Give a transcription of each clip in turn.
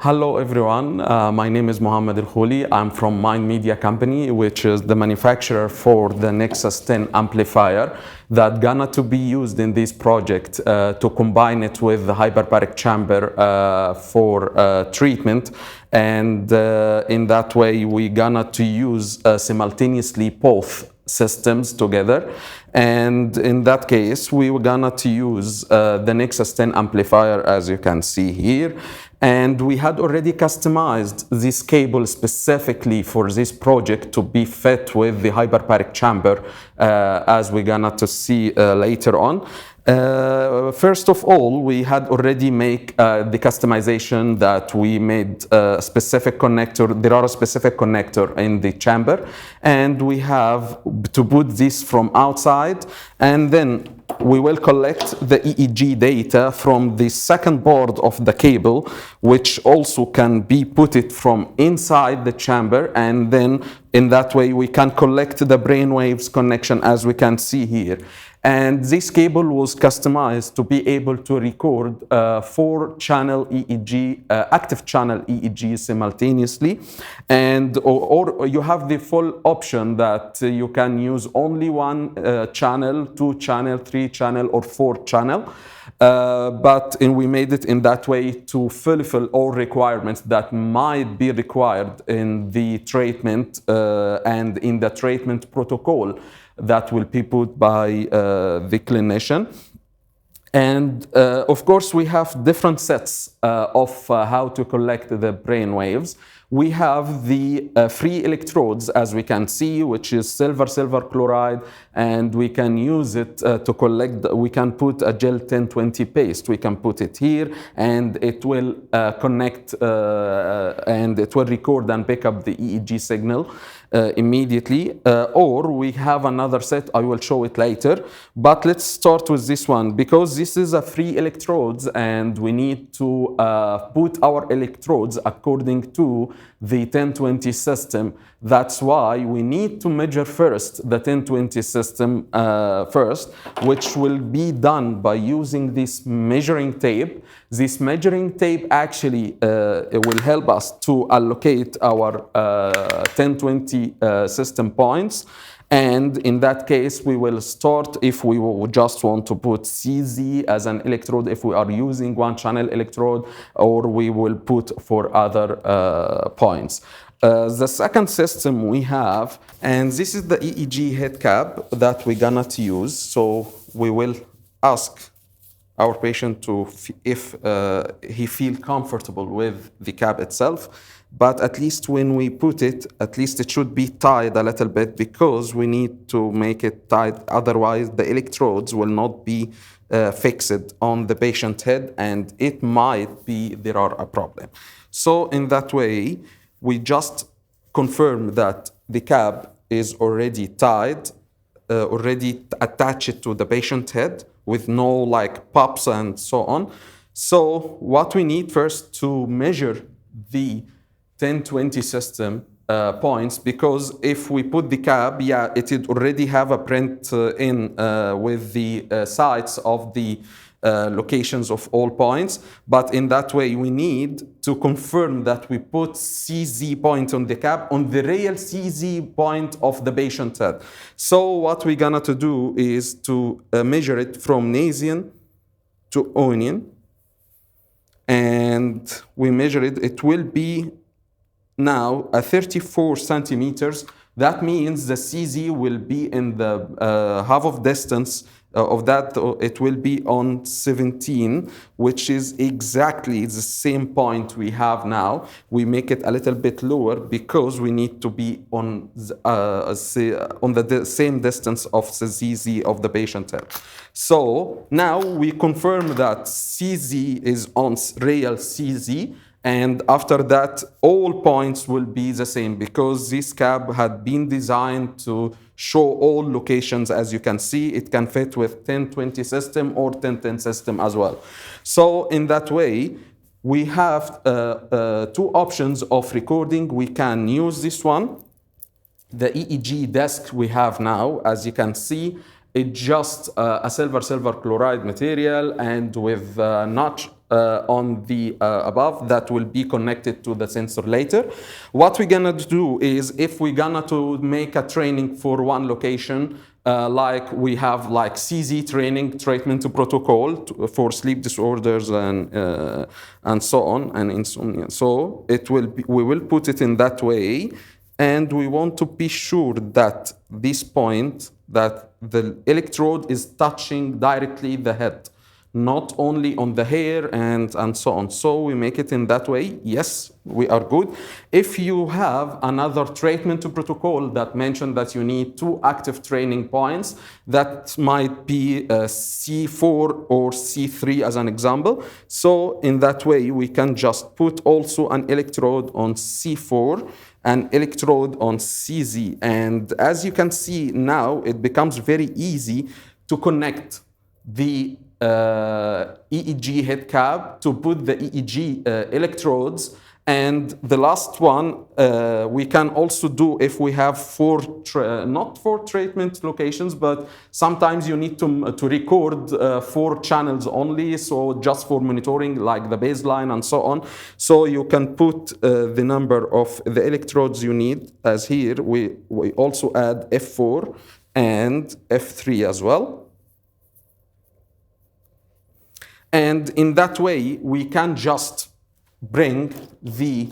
Hello everyone, my name is Mohamed Elkholy. I'm from Mind Media Company, which is the manufacturer for the Nexus 10 amplifier that gonna to be used in this project to combine it with the hyperbaric chamber for treatment. And in that way, we gonna to use simultaneously both systems together. And in that case, we were gonna to use the Nexus 10 amplifier, as you can see here. And we had already customized this cable specifically for this project to be fit with the hyperbaric chamber, as we're gonna to see later on. First of all, we had already made the customization that we made a specific connector. There are a specific connector in the chamber, and we have to put this from outside, and then we will collect the EEG data from the second board of the cable, which also can be put it from inside the chamber, and then in that way we can collect the brainwaves connection, as we can see here. And this cable was customized to be able to record 4-channel EEG, active channel EEG simultaneously. And or you have the full option that you can use only one channel, 2-channel, 3-channel, or 4-channel. But we made it in that way to fulfill all requirements that might be required in the treatment and in the treatment protocol that will be put by the clinician. And of course, we have different sets of how to collect the brain waves. We have the free electrodes, as we can see, which is silver chloride, and we can use it to collect. We can put a gel 1020 paste. We can put it here, and it will connect, and it will record and pick up the EEG signal immediately. Or we have another set. I will show it later. But let's start with this one, because this is a free electrodes, and we need to put our electrodes according to the 1020 system. That's why we need to measure first the 1020 system first, which will be done by using this measuring tape. This measuring tape actually it will help us to allocate our 1020 system points. And in that case, we will start if we just want to put CZ as an electrode, if we are using 1-channel electrode, or we will put for other points. The second system we have, and this is the EEG head cap that we're gonna to use. So we will ask our patient to if he feel comfortable with the cap itself. But at least when we put it, at least it should be tied a little bit, because we need to make it tight. Otherwise, the electrodes will not be fixed on the patient head, and it might be there are a problem. So in that way, we just confirm that the cap is already tied, already attached to the patient head with no like pops and so on. So what we need first to measure the 1020 system points, because if we put the cap, yeah, it would already have a print in with the sites of the locations of all points. But in that way, we need to confirm that we put CZ point on the cap on the real CZ point of the patient head. So what we're gonna to do is to measure it from nasien to onion, and we measure it. It will be now 34 centimeters. That means the CZ will be in the half of distance of that. It will be on 17, which is exactly the same point we have now. We make it a little bit lower because we need to be on the same distance of the ZZ of the patient head. So now we confirm that CZ is on real CZ. And after that, all points will be the same, because this cap had been designed to show all locations. As you can see, it can fit with 1020 system or 1010 system as well. So in that way, we have 2 options of recording. We can use this one, the EEG desk we have now. As you can see, it's just a silver chloride material, and with notch on the above that will be connected to the sensor later. What we're gonna do is, if we're gonna to make a training for one location, like we have like CZ training, treatment protocol for sleep disorders and so on, and insomnia. So we will put it in that way, and we want to be sure that this point, that the electrode is touching directly the head, not only on the hair and so on. So we make it in that way. Yes, we are good. If you have another treatment protocol that mentioned that you need 2 active training points, that might be C4 or C3 as an example. So in that way, we can just put also an electrode on C4, an electrode on CZ. And as you can see now, it becomes very easy to connect the EEG head cap to put the EEG electrodes. And the last one, we can also do if we have not 4 treatment locations, but sometimes you need to record 4 channels only, so just for monitoring, like the baseline and so on. So you can put the number of the electrodes you need, as here we also add F4 and F3 as well. And in that way, we can just bring the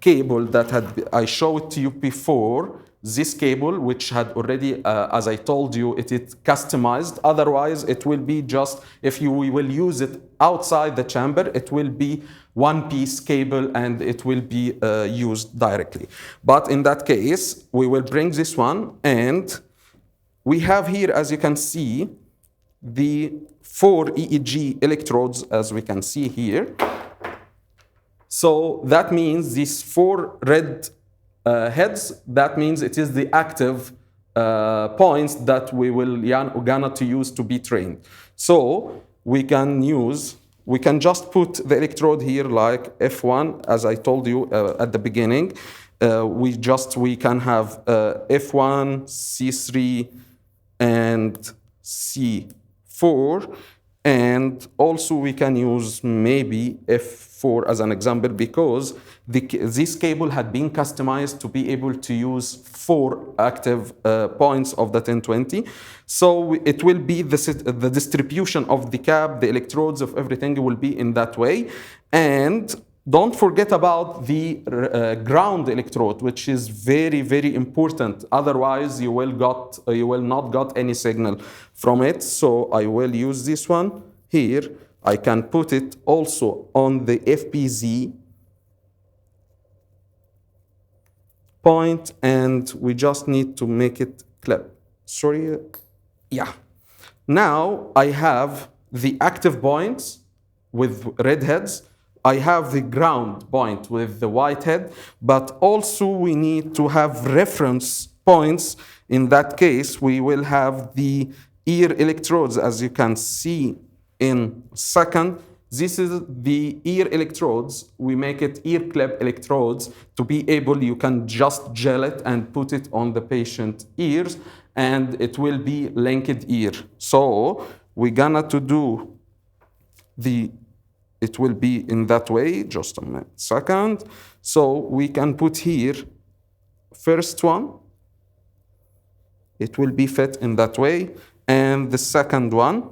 cable that I showed to you before, this cable, which had already, as I told you, it is customized. Otherwise, it will be just, if we will use it outside the chamber, it will be one-piece cable and it will be used directly. But in that case, we will bring this one, and we have here, as you can see, the 4 EEG electrodes, as we can see here. So that means these 4 red heads, that means it is the active points that we will gonna to use to be trained. So we can just put the electrode here like F1, as I told you at the beginning. We can have F1, C3, and C4, and also we can use maybe F4 as an example, because this cable had been customized to be able to use 4 active points of the 1020. So it will be the distribution of the cap, the electrodes of everything will be in that way. And don't forget about the ground electrode, which is very, very important. Otherwise, you will not got any signal from it. So I will use this one here. I can put it also on the FPZ point, and we just need to make it clip. Sorry. Yeah. Now I have the active points with red heads. I have the ground point with the white head, but also we need to have reference points. In that case, we will have the ear electrodes, as you can see in second. This is the ear electrodes. We make it ear clip electrodes to be able, you can just gel it and put it on the patient ears, and it will be linked ear. So we're gonna to do it will be in that way, just a second. So we can put here, first one, it will be fit in that way, and the second one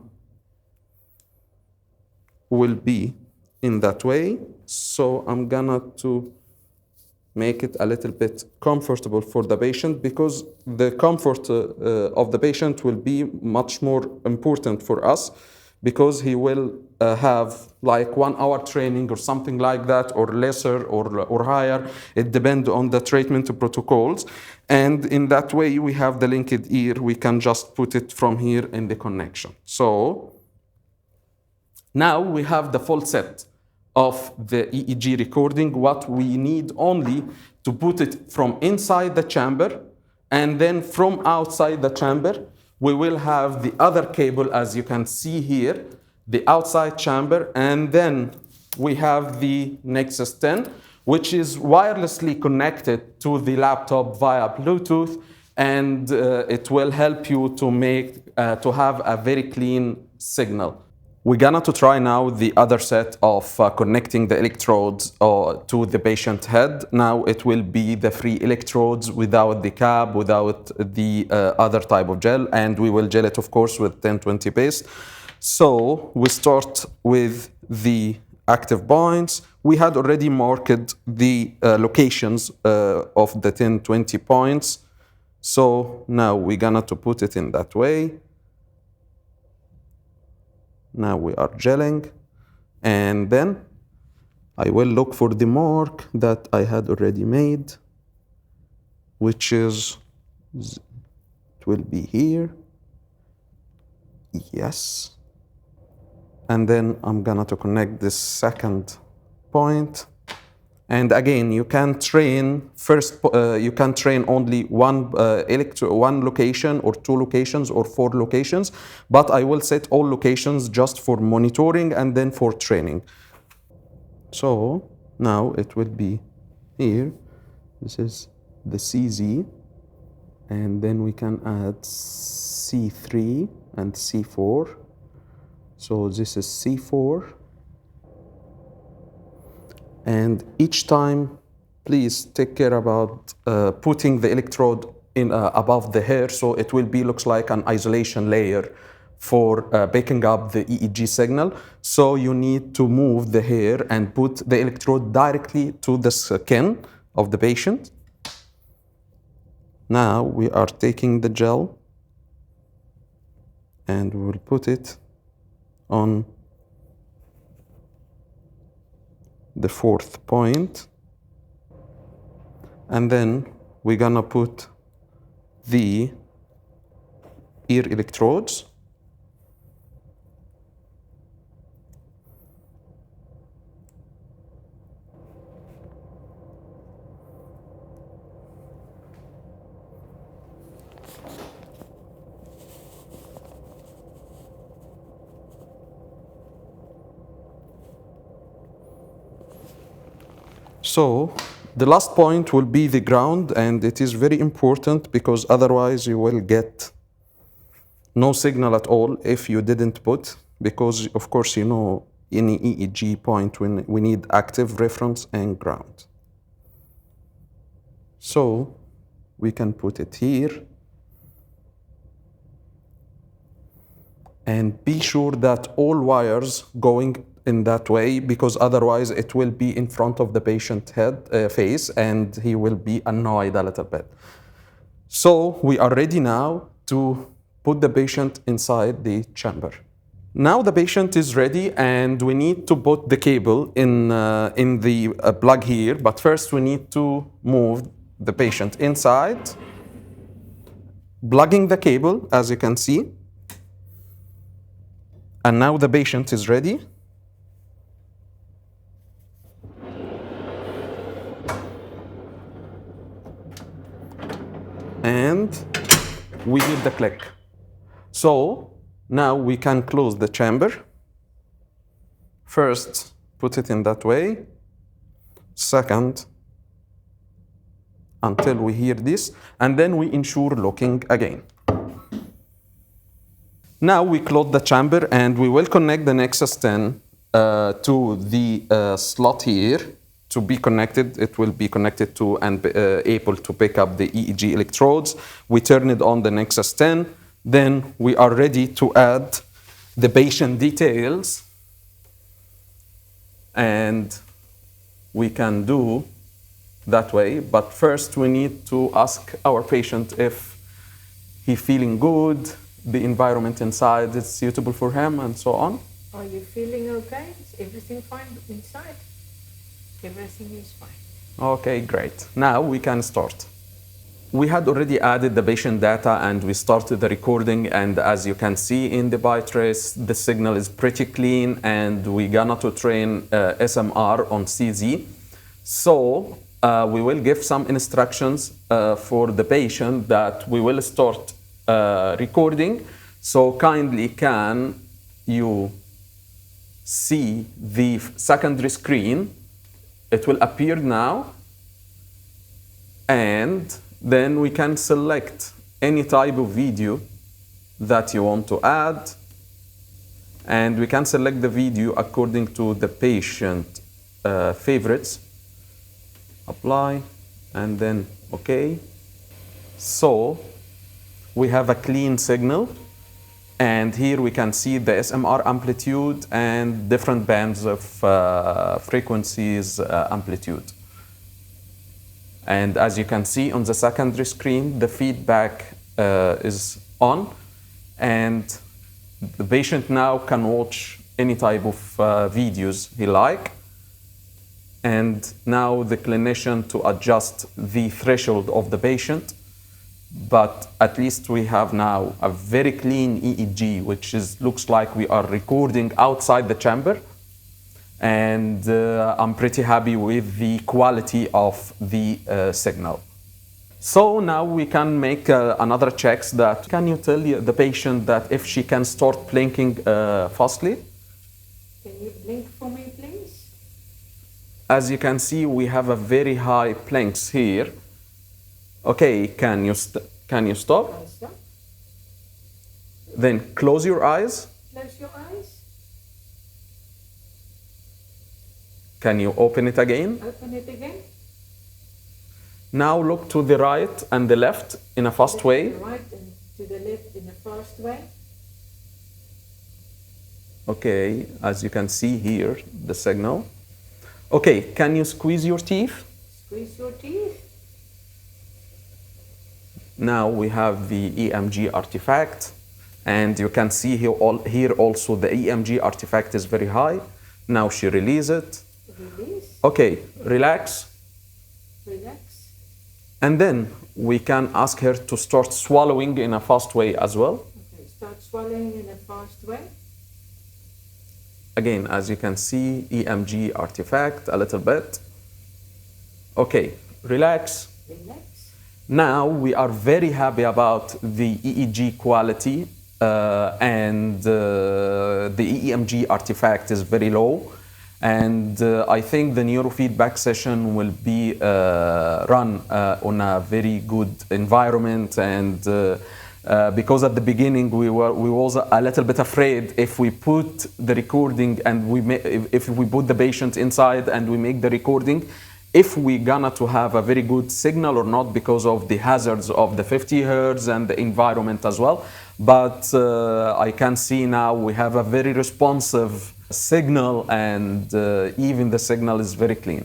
will be in that way. So I'm gonna to make it a little bit comfortable for the patient, because the comfort of the patient will be much more important for us, because he will have like 1 hour training or something like that, or lesser or higher. It depends on the treatment protocols. And in that way, we have the linked ear. We can just put it from here in the connection. So now we have the full set of the EEG recording. What we need only to put it from inside the chamber, and then from outside the chamber, we will have the other cable, as you can see here, the outside chamber, and then we have the Nexus 10, which is wirelessly connected to the laptop via Bluetooth, and it will help you to have a very clean signal. We're gonna to try now the other set of connecting the electrodes to the patient head. Now it will be the free electrodes without the cap, without the other type of gel, and we will gel it, of course, with 1020 paste. So we start with the active points. We had already marked the locations of the 1020 points. So now we're gonna to put it in that way. Now we are gelling, and then I will look for the mark that I had already made, which is, it will be here. Yes. And then I'm gonna to connect this second point. And again, you can train first. You can train only one location, or 2 locations, or 4 locations. But I will set all locations just for monitoring and then for training. So now it will be here. This is the CZ, and then we can add C3 and C4. So this is C4. And each time, please take care about putting the electrode in above the hair, so it will be looks like an isolation layer for picking up the EEG signal. So you need to move the hair and put the electrode directly to the skin of the patient. Now we are taking the gel and we will put it on the 4th point, and then we're gonna put the ear electrodes. So the last point will be the ground, and it is very important because otherwise you will get no signal at all if you didn't put, because of course you know any EEG point when we need active, reference, and ground. So we can put it here, and be sure that all wires going in that way, because otherwise it will be in front of the patient head face, and he will be annoyed a little bit. So we are ready now to put the patient inside the chamber. Now the patient is ready, and we need to put the cable in the plug here, but first we need to move the patient inside, plugging the cable, as you can see. And now the patient is ready. And we did the click. So now we can close the chamber. First, put it in that way. Second, until we hear this. And then we ensure locking again. Now we close the chamber, and we will connect the Nexus 10 to the slot here. To be connected, it will be connected to and able to pick up the EEG electrodes. We turn it on the Nexus 10. Then we are ready to add the patient details. And we can do that way. But first we need to ask our patient if he's feeling good, the environment inside is suitable for him, and so on. Are you feeling okay? Is everything fine inside? Everything is fine. Okay, great. Now we can start. We had already added the patient data, and we started the recording, and as you can see in the BioTrace, the signal is pretty clean, and we're gonna to train SMR on CZ. So we will give some instructions for the patient that we will start recording. So kindly can you see the secondary screen? It will appear now, and then we can select any type of video that you want to add, And we can select the video according to the patient favorites. Apply, and then OK. So we have a clean signal. And here we can see the SMR amplitude and different bands of frequencies amplitude. And as you can see on the secondary screen, the feedback is on. And the patient now can watch any type of videos he like. And now the clinician to adjust the threshold of the patient. But at least we have now a very clean EEG, which looks like we are recording outside the chamber. And I'm pretty happy with the quality of the signal. So now we can make another checks that, can you tell the patient that if she can start blinking fastly? Can you blink for me, please? As you can see, we have a very high blinks here. Okay, can you stop? Stop. Then close your eyes. Close your eyes. Can you open it again? Open it again. Now look to the right and the left in a fast way. To the right and to the left in a fast way. Okay, as you can see here, the signal. Okay, can you squeeze your teeth? Squeeze your teeth. Now we have the EMG artifact, and you can see here also the EMG artifact is very high. Now she release it. Release. Okay, relax. Relax. And then we can ask her to start swallowing in a fast way as well. Okay, start swallowing in a fast way. Again, as you can see, EMG artifact a little bit. Okay, relax. Relax. Now we are very happy about the EEG quality and the EMG artifact is very low. And I think the neurofeedback session will be run on a very good environment. And because at the beginning we was a little bit afraid if we put the recording and if we put the patient inside and we make the recording, if we gonna to have a very good signal or not, because of the hazards of the 50 hertz and the environment as well. But I can see now we have a very responsive signal, and even the signal is very clean.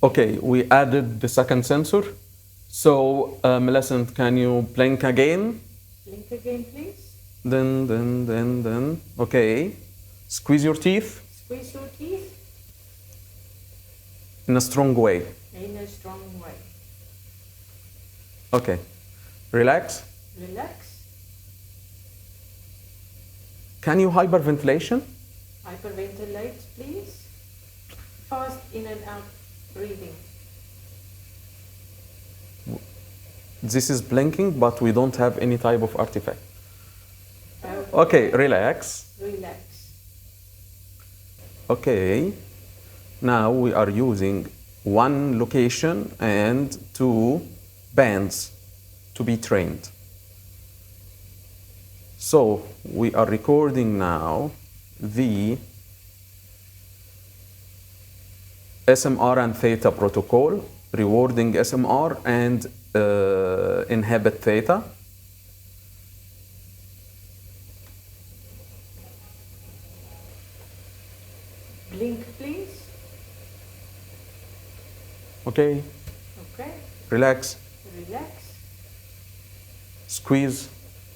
Okay, we added the second sensor. So Millicent, can you blink again? Blink again, please. Then. Okay. Squeeze your teeth. Squeeze your teeth. In a strong way. In a strong way. Okay. Relax. Relax. Can you hyperventilation? Hyperventilate, please. Fast in and out breathing. This is blinking, but we don't have any type of artifact. Okay, relax. Relax. Okay. Now we are using one location and two bands to be trained. So we are recording now the SMR and theta protocol, rewarding SMR and inhibit theta. Blink, please. Okay. Okay. Relax. Relax. Squeeze.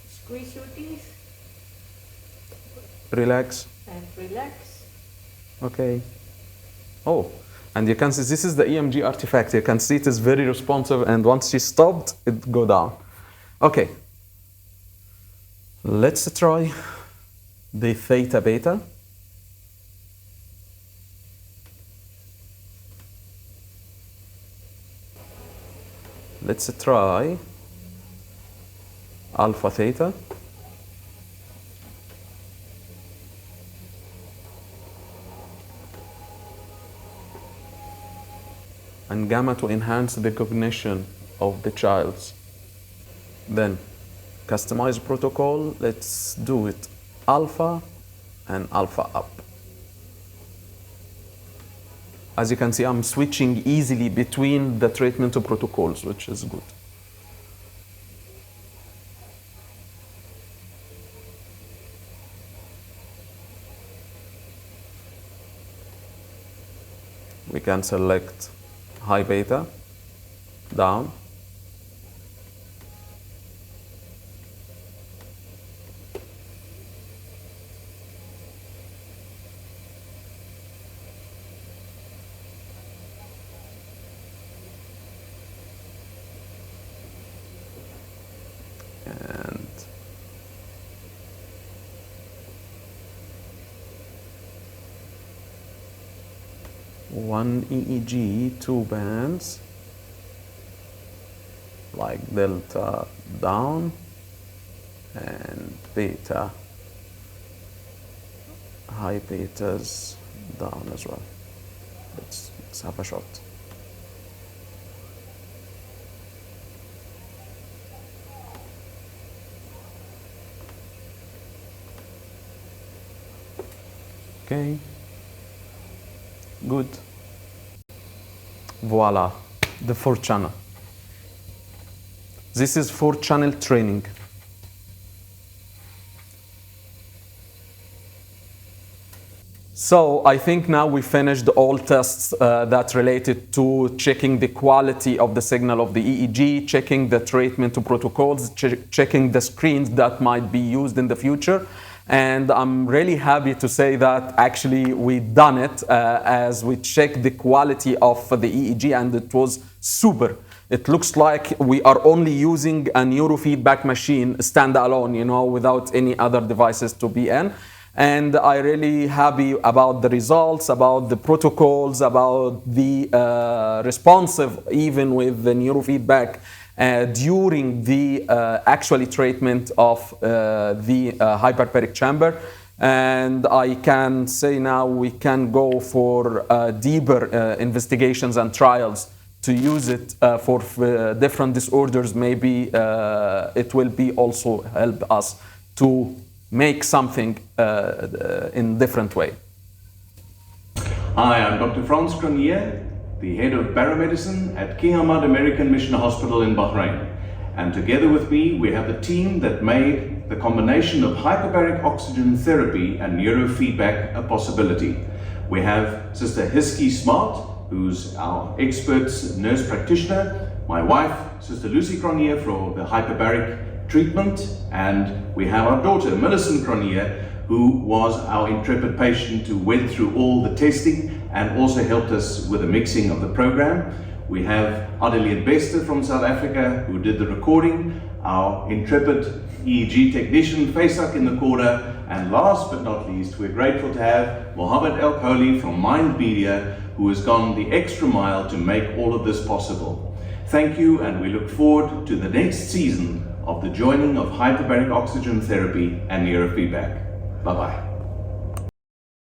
Squeeze your teeth. Relax. And relax. Okay. Oh, and you can see this is the EMG artifact. You can see it is very responsive, and once she stopped, it go down. Okay. Let's try the theta beta. Let's try alpha theta. And gamma to enhance the cognition of the child. Then customize protocol, let's do it alpha and alpha up. As you can see, I'm switching easily between the treatment protocols, which is good. We can select high beta, down. And one EEG, 2 bands, like delta down and beta, high betas down as well. Let's have a shot. Okay, good. Voila, the 4th channel. This is 4th channel training. So I think now we finished all tests that related to checking the quality of the signal of the EEG, checking the treatment protocols, checking the screens that might be used in the future. And I'm really happy to say that actually we done it as we checked the quality of the EEG, and it was super. It looks like we are only using a neurofeedback machine standalone, you know, without any other devices to be in. And I'm really happy about the results, about the protocols, about the responsive, even with the neurofeedback during the actual treatment of the hyperbaric chamber. And I can say now we can go for deeper investigations and trials to use it for different disorders. Maybe it will be also help us to make something in different way. Hi, I'm Dr. Frans J, the head of baromedicine at Hamad American Mission Hospital in Bahrain. And together with me, we have the team that made the combination of hyperbaric oxygen therapy and neurofeedback a possibility. We have Sister Hiski Smart, who's our expert nurse practitioner, my wife, Sister Lucy Cronje, for the hyperbaric treatment, and we have our daughter, Millicent Cronje, who was our intrepid patient who went through all the testing and also helped us with the mixing of the program. We have Adeline Bester from South Africa, who did the recording, our intrepid EEG technician, Faisak, in the corner, and last but not least, we're grateful to have Mohamed Elkholy from Mind Media, who has gone the extra mile to make all of this possible. Thank you, and we look forward to the next season of the joining of hyperbaric oxygen therapy and neurofeedback. Bye-bye.